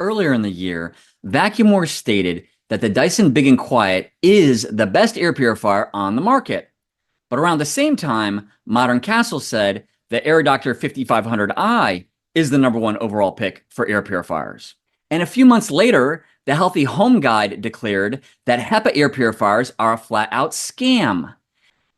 Earlier in the year, Vacuum Wars stated that the Dyson Big and Quiet is the best air purifier on the market. But around the same time, Modern Castle said the Air Doctor 5500i is the #1 overall pick for air purifiers. And a few months later, the Healthy Home Guide declared that HEPA air purifiers are a flat-out scam,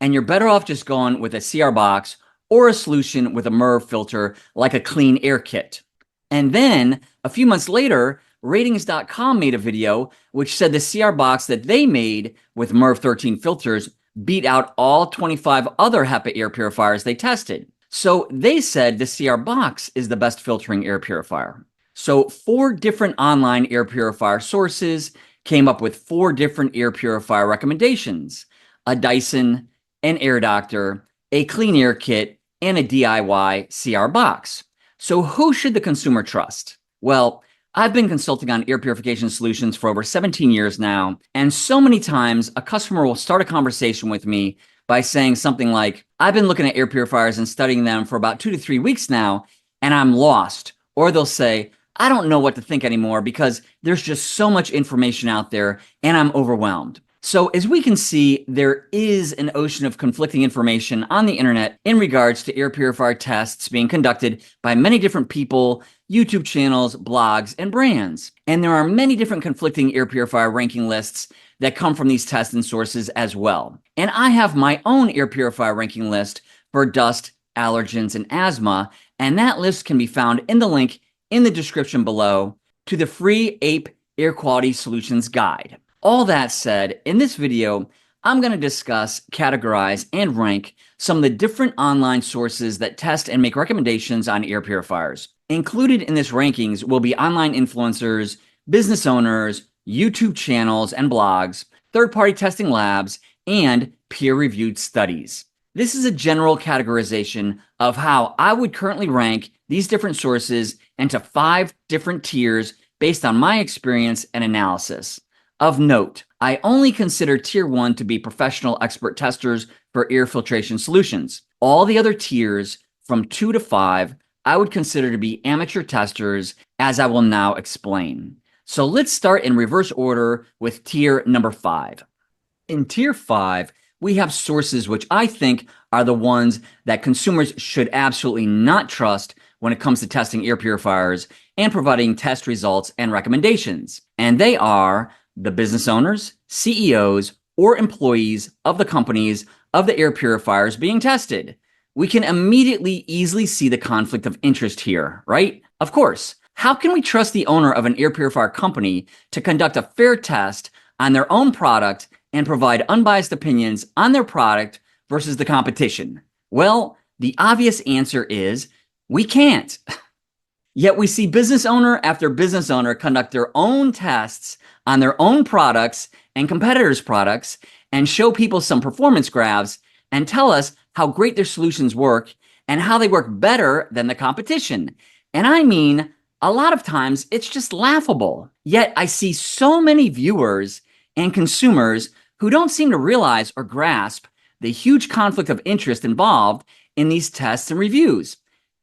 and you're better off just going with a CR box or a solution with a MERV filter like a clean air kit. And then, a few months later, Ratings.com made a video which said the CR box that they made with MERV 13 filters beat out all 25 other HEPA air purifiers they tested. So they said the CR box is the best filtering air purifier. So 4 different online air purifier sources came up with 4 different air purifier recommendations: a Dyson, an Air Doctor, a clean air kit, and a DIY CR box. So who should the consumer trust? Well, I've been consulting on air purification solutions for over 17 years now, and so many times a customer will start a conversation with me by saying something like, I've been looking at air purifiers and studying them for about 2 to 3 weeks now, and I'm lost. Or they'll say, I don't know what to think anymore because there's just so much information out there and I'm overwhelmed. So as we can see, there is an ocean of conflicting information on the internet in regards to air purifier tests being conducted by many different people, YouTube channels, blogs, and brands. And there are many different conflicting air purifier ranking lists that come from these tests and sources as well. And I have my own air purifier ranking list for dust, allergens, and asthma, and that list can be found in the link in the description below to the free APE Air Quality Solutions Guide. All that said, in this video, I'm going to discuss, categorize, and rank some of the different online sources that test and make recommendations on air purifiers. Included in this rankings will be online influencers, business owners, YouTube channels and blogs, third-party testing labs, and peer-reviewed studies. This is a general categorization of how I would currently rank these different sources into 5 different tiers based on my experience and analysis. Of note, I only consider Tier 1 to be professional expert testers for air filtration solutions. All the other tiers, from 2 to 5, I would consider to be amateur testers, as I will now explain. So let's start in reverse order with tier number 5. In tier 5, we have sources which I think are the ones that consumers should absolutely not trust when it comes to testing air purifiers and providing test results and recommendations. And they are the business owners, CEOs, or employees of the companies of the air purifiers being tested. We can immediately easily see the conflict of interest here, right? Of course, how can we trust the owner of an air purifier company to conduct a fair test on their own product and provide unbiased opinions on their product versus the competition? Well, the obvious answer is we can't. Yet we see business owner after business owner conduct their own tests on their own products and competitors' products and show people some performance graphs and tell us how great their solutions work and how they work better than the competition. And I mean, a lot of times it's just laughable. Yet I see so many viewers and consumers who don't seem to realize or grasp the huge conflict of interest involved in these tests and reviews.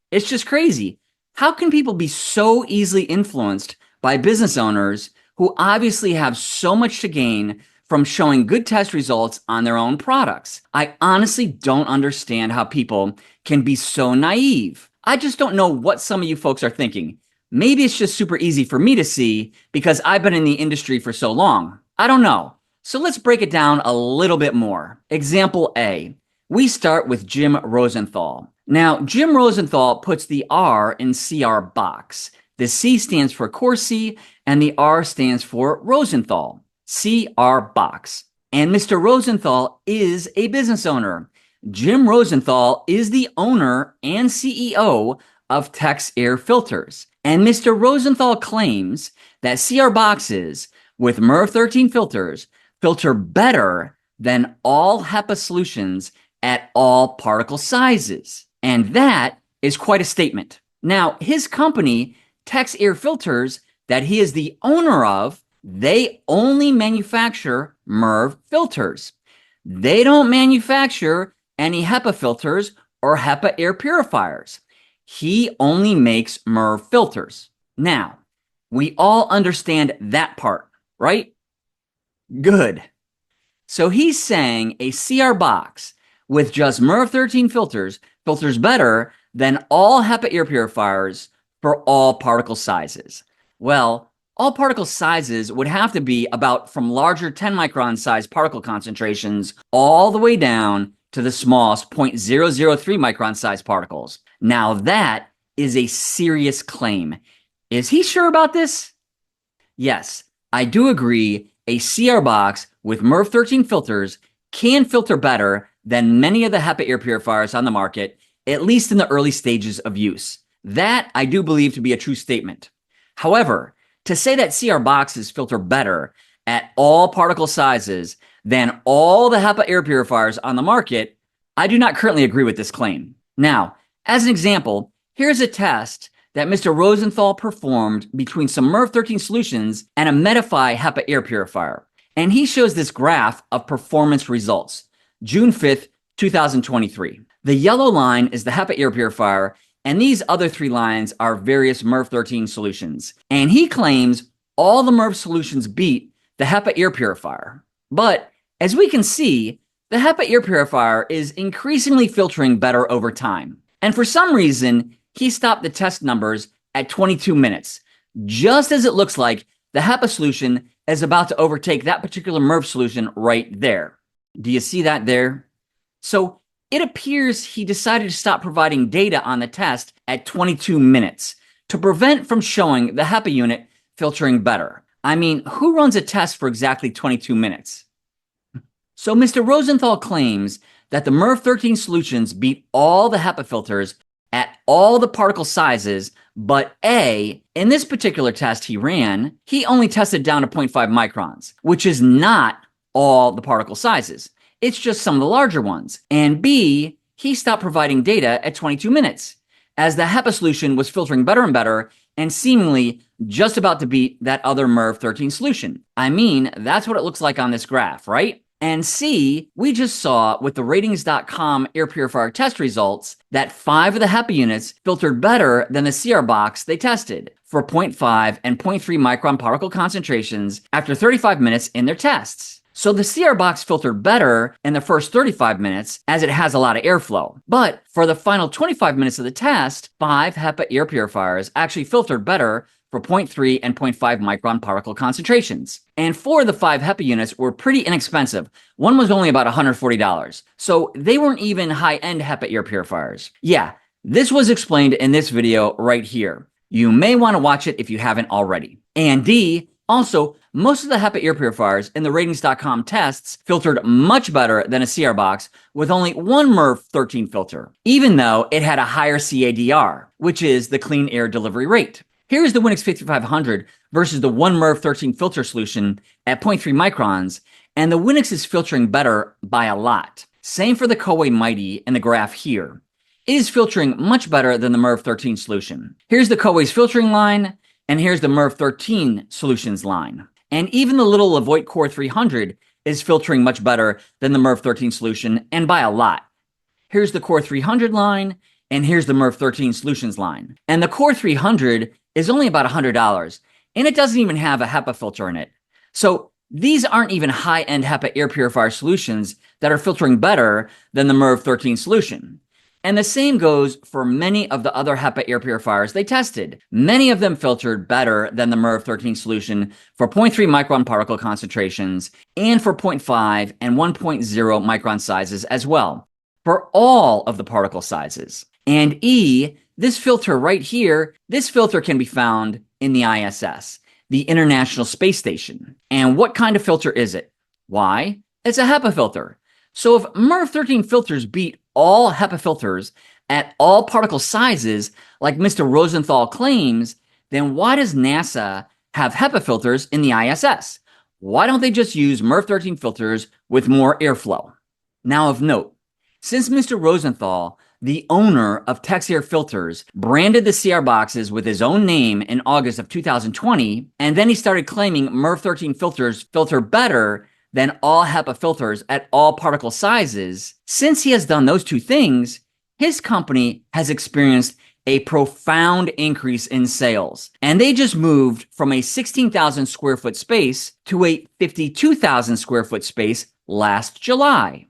It's just crazy. How can people be so easily influenced by business owners who obviously have so much to gain from showing good test results on their own products? I honestly don't understand how people can be so naive. I just don't know what some of you folks are thinking. Maybe it's just super easy for me to see because I've been in the industry for so long. I don't know. So let's break it down a little bit more. Example A. We start with Jim Rosenthal. Now, Jim Rosenthal puts the R in CR box. The C stands for Corsi, and the R stands for Rosenthal. CR box. And Mr. Rosenthal is a business owner. Jim Rosenthal is the owner and CEO of Tex-air filters. And Mr. Rosenthal claims that CR boxes with MERV 13 filters filter better than all HEPA solutions at all particle sizes. And that is quite a statement. Now, his company, Tex-air filters, that he is the owner of, they only manufacture MERV filters. They don't manufacture any HEPA filters or HEPA air purifiers. He only makes MERV filters. Now, We all understand that part, right? Good. So he's saying a CR box with just MERV 13 filters better than all HEPA air purifiers for all particle sizes. Well, all particle sizes would have to be about from larger 10 micron size particle concentrations all the way down to the smallest 0.003 micron size particles. Now that is a serious claim. Is he sure about this? Yes, I do agree a CR box with MERV 13 filters can filter better than many of the HEPA air purifiers on the market, at least in the early stages of use. That I do believe to be a true statement. However, to say that CR boxes filter better at all particle sizes than all the HEPA air purifiers on the market, I do not currently agree with this claim. Now, as an example, here's a test that Mr. Rosenthal performed between some MERV 13 solutions and a Medify HEPA air purifier. And he shows this graph of performance results, June 5th, 2023. The yellow line is the HEPA air purifier, and these other three lines are various MERV 13 solutions. And he claims all the MERV solutions beat the HEPA air purifier. But as we can see, the HEPA air purifier is increasingly filtering better over time. And for some reason, he stopped the test numbers at 22 minutes, just as it looks like the HEPA solution is about to overtake that particular MERV solution right there. Do you see that there? So it appears he decided to stop providing data on the test at 22 minutes to prevent from showing the HEPA unit filtering better. I mean, who runs a test for exactly 22 minutes? So Mr. Rosenthal claims that the MERV 13 solutions beat all the HEPA filters at all the particle sizes, but in this particular test he ran, he only tested down to 0.5 microns, which is not all the particle sizes. It's just some of the larger ones. And B, he stopped providing data at 22 minutes, as the HEPA solution was filtering better and better and seemingly just about to beat that other MERV 13 solution. I mean, that's what it looks like on this graph, right? And C, we just saw with the ratings.com air purifier test results that 5 of the HEPA units filtered better than the CR box they tested for 0.5 and 0.3 micron particle concentrations after 35 minutes in their tests. So the CR box filtered better in the first 35 minutes as it has a lot of airflow. But for the final 25 minutes of the test, 5 HEPA air purifiers actually filtered better for 0.3 and 0.5 micron particle concentrations. And 4 of the 5 HEPA units were pretty inexpensive. One was only about $140. So they weren't even high-end HEPA air purifiers. Yeah, this was explained in this video right here. You may want to watch it if you haven't already. And D, also, most of the HEPA air purifiers in the ratings.com tests filtered much better than a CR box with only one MERV 13 filter, even though it had a higher CADR, which is the clean air delivery rate. Here's the Winix 5500 versus the one MERV 13 filter solution at 0.3 microns, and the Winix is filtering better by a lot. Same for the Kowei Mighty in the graph here. It is filtering much better than the MERV 13 solution. Here's the Kowei's filtering line, and here's the MERV 13 solutions line. And even the little Levoit Core 300 is filtering much better than the MERV 13 solution, and by a lot. Here's the Core 300 line, and here's the MERV 13 solutions line. And the Core 300 is only about $100, and it doesn't even have a HEPA filter in it. So these aren't even high-end HEPA air purifier solutions that are filtering better than the MERV 13 solution. And the same goes for many of the other HEPA air purifiers they tested. Many of them filtered better than the MERV 13 solution for 0.3 micron particle concentrations and for 0.5 and 1.0 micron sizes as well, for all of the particle sizes. And E, this filter right here, this filter can be found in the ISS, the International Space Station. And what kind of filter is it? Why? It's a HEPA filter. So if MERV 13 filters beat all HEPA filters at all particle sizes, like Mr. Rosenthal claims, then why does NASA have HEPA filters in the ISS? Why don't they just use MERV 13 filters with more airflow? Now of note, since Mr. Rosenthal, the owner of Tex-air filters, branded the CR boxes with his own name in August of 2020, and then he started claiming MERV 13 filters filter better than all HEPA filters at all particle sizes. Since he has done those two things, his company has experienced a profound increase in sales. And they just moved from a 16,000 square foot space to a 52,000 square foot space last July.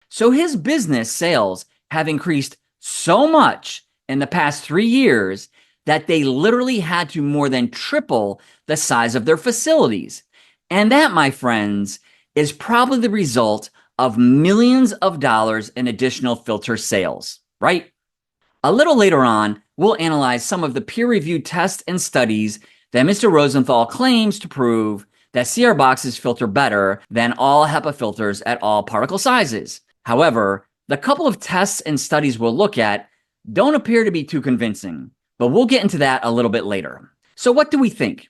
So his business sales have increased so much in the past 3 years that they literally had to more than triple the size of their facilities. And that, my friends, is probably the result of millions of dollars in additional filter sales, right? A little later on, we'll analyze some of the peer-reviewed tests and studies that Mr. Rosenthal claims to prove that CR boxes filter better than all HEPA filters at all particle sizes. However, the couple of tests and studies we'll look at don't appear to be too convincing, but we'll get into that a little bit later. So what do we think?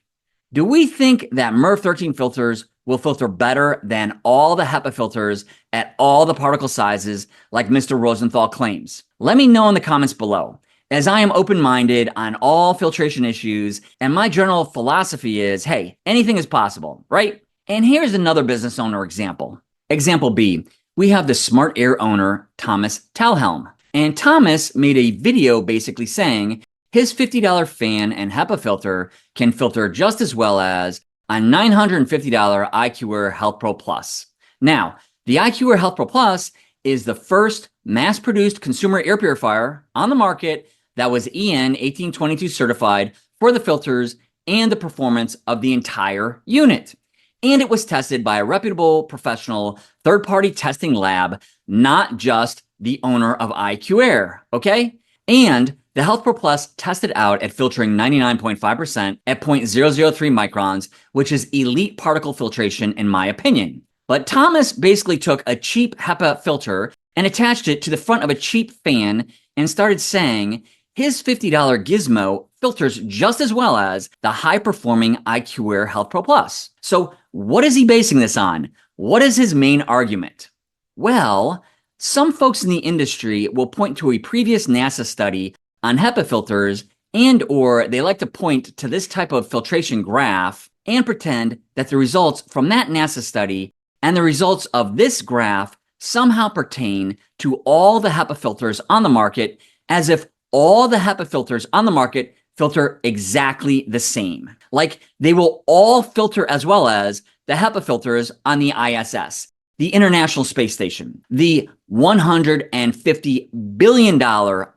Do we think that MERV 13 filters will filter better than all the HEPA filters at all the particle sizes like Mr. Rosenthal claims? Let me know in the comments below, as I am open-minded on all filtration issues, and my general philosophy is, hey, anything is possible, right? And here's another business owner example. Example B, we have the Smart Air owner, Thomas Talhelm. And Thomas made a video basically saying his $50 fan and HEPA filter can filter just as well as a $950 IQAir Health Pro Plus. Now, the IQAir Health Pro Plus is the first mass-produced consumer air purifier on the market that was EN 1822 certified for the filters and the performance of the entire unit. And it was tested by a reputable professional third-party testing lab, not just the owner of IQAir, okay? And the Health Pro Plus tested out at filtering 99.5% at 0.003 microns, which is elite particle filtration in my opinion. But Thomas basically took a cheap HEPA filter and attached it to the front of a cheap fan and started saying his $50 gizmo filters just as well as the high-performing IQAir Health Pro Plus. So what is he basing this on? What is his main argument? Well, some folks in the industry will point to a previous NASA study on HEPA filters, and or they like to point to this type of filtration graph and pretend that the results from that NASA study and the results of this graph somehow pertain to all the HEPA filters on the market, as if all the HEPA filters on the market filter exactly the same. Like they will all filter as well as the HEPA filters on the ISS, the International Space Station, the $150 billion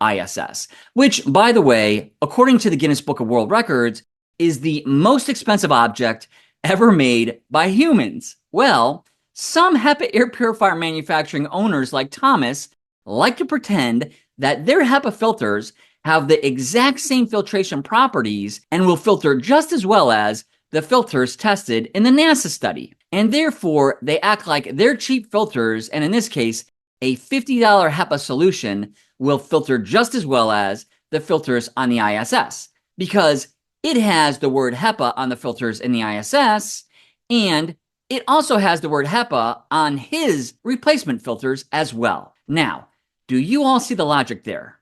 ISS, which, by the way, according to the Guinness Book of World Records, is the most expensive object ever made by humans. Well, some HEPA air purifier manufacturing owners like Thomas like to pretend that their HEPA filters have the exact same filtration properties and will filter just as well as the filters tested in the NASA study. And therefore, they act like their cheap filters, and in this case, a $50 HEPA solution, will filter just as well as the filters on the ISS, because it has the word HEPA on the filters in the ISS, and it also has the word HEPA on his replacement filters as well. Now, do you all see the logic there?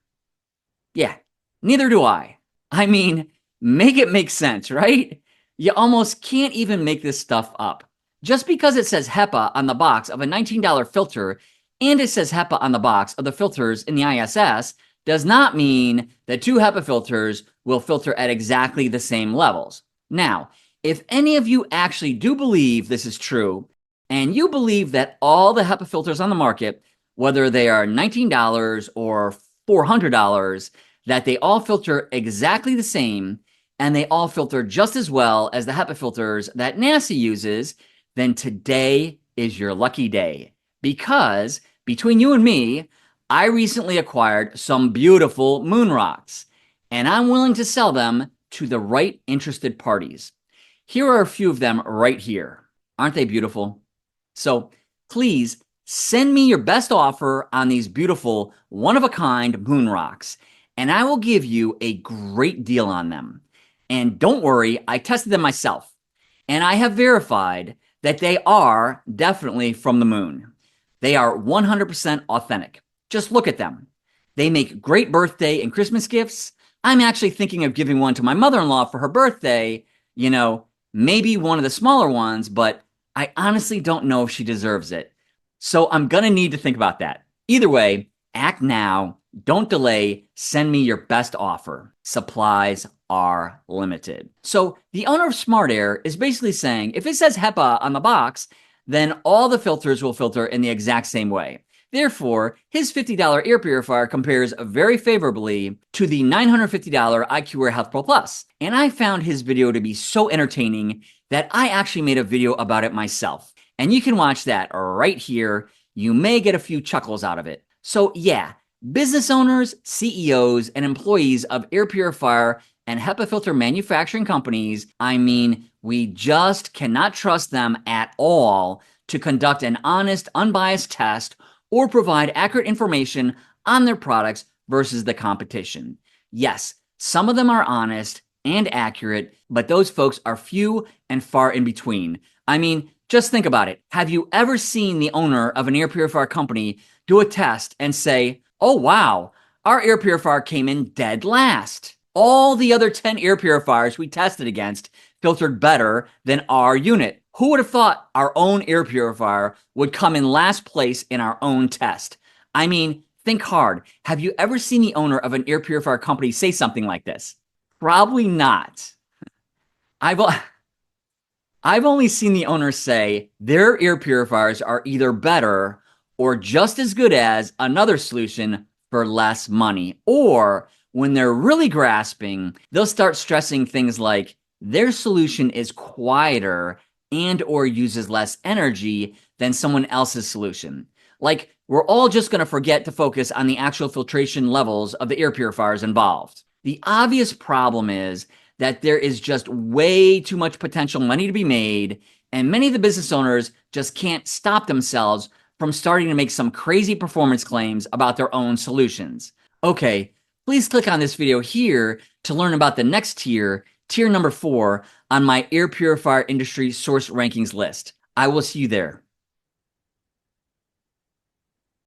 Yeah, neither do I. I mean, make it make sense, right? You almost can't even make this stuff up. Just because it says HEPA on the box of a $19 filter and it says HEPA on the box of the filters in the ISS does not mean that two HEPA filters will filter at exactly the same levels. Now, if any of you actually do believe this is true, and you believe that all the HEPA filters on the market, whether they are $19 or $400, that they all filter exactly the same, and they all filter just as well as the HEPA filters that NASA uses, then today is your lucky day. Because between you and me, I recently acquired some beautiful moon rocks, and I'm willing to sell them to the right interested parties. Here are a few of them right here. Aren't they beautiful? So please send me your best offer on these beautiful one-of-a-kind moon rocks, and I will give you a great deal on them. And don't worry, I tested them myself, and I have verified that they are definitely from the moon. They are 100% authentic. Just look at them. They make great birthday and Christmas gifts. I'm actually thinking of giving one to my mother-in-law for her birthday. You know, maybe one of the smaller ones, but I honestly don't know if she deserves it. So I'm gonna need to think about that. Either way, Act now. Don't delay. Send me your best offer. Supplies are limited. So the owner of Smart Air is basically saying if it says HEPA on the box, then all the filters will filter in the exact same way. Therefore, his $50 air purifier compares very favorably to the $950 IQ Air Health Pro Plus. And I found his video to be so entertaining that I actually made a video about it myself. And you can watch that right here. You may get a few chuckles out of it. So yeah, business owners, CEOs, and employees of air purifier and HEPA filter manufacturing companies, we just cannot trust them at all to conduct an honest, unbiased test or provide accurate information on their products versus the competition. Yes, some of them are honest and accurate, but those folks are few and far in between. Just think about it. Have you ever seen the owner of an air purifier company do a test and say, oh wow, our air purifier came in dead last. All the other 10 air purifiers we tested against filtered better than our unit. Who would have thought our own air purifier would come in last place in our own test? Think hard. Have you ever seen the owner of an air purifier company say something like this? Probably not. I've only seen the owner say their air purifiers are either better or just as good as another solution for less money. Or when they're really grasping, they'll start stressing things like their solution is quieter and or uses less energy than someone else's solution. Like we're all just going to forget to focus on the actual filtration levels of the air purifiers involved. The obvious problem is that there is just way too much potential money to be made, and many of the business owners just can't stop themselves from starting to make some crazy performance claims about their own solutions. Okay, please click on this video here to learn about the next tier, tier number 4, on my air purifier industry source rankings list. I will see you there.